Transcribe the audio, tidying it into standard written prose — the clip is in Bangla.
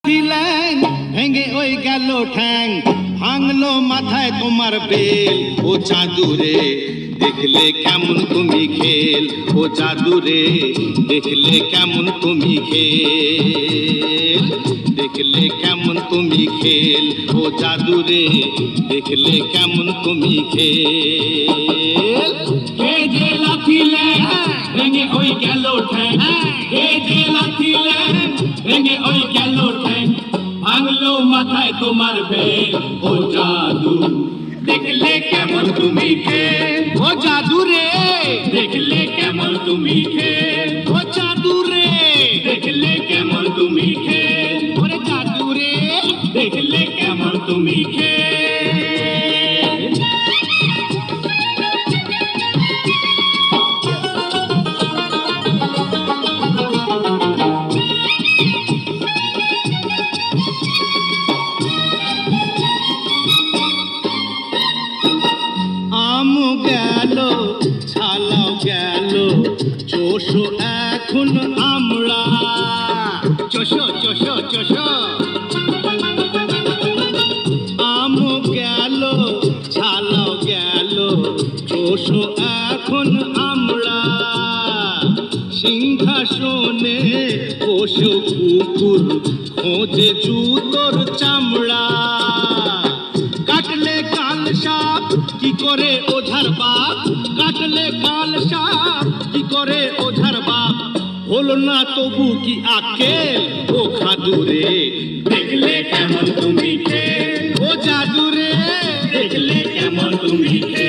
ছিলেন ভেঙে ওই গেল ঠ্যাং, ভাঙলো মাথায় তোমার বেল। ও চাঁদুরে দেখলে কেমন তুমি খেল, ও চাঁদুরে দেখলে কেমন তুমি খেল, দেখলে কেমন তুমি খেল, ও জাদুরে দেখলে কেমন তুমি খেল। কে যে লাথিলে ভেঙে ওই গেল ঠ্যাং, কে যে লাথিলে ভেঙে ওই গেল ঠ্যাং, ভাঙলো মাথায় তোমার বেল। ও জাদু দেখলে কেমন তুমি খেল, ও জাদুরে দেখলে কেমন তুমি খেল, ও জাদুরে দেখলে কেমন তুমি খেল, ওরে জাদুরে দেখলে কেমন তুমি খেল। আম গেল ছালাও গেল, চোষো এখন আমরা। চোষো চোষো চোষো। আম গেল ছালাও গেল, চোষো এখন আমরা। সিংহাসনে বসে কুকুর খোঁজে জুতোর চামড়া। কাটলে কাল সাপ কি করে ওঝার বাপ, কাটলে কাল সাপ কি করে ওঝার বাপ। হলো না তবু কি আকেল, ও খাদুরে দেখলে কেমন তুমি খেল, ও জাদুরে দেখলে কেমন তুমি খেল।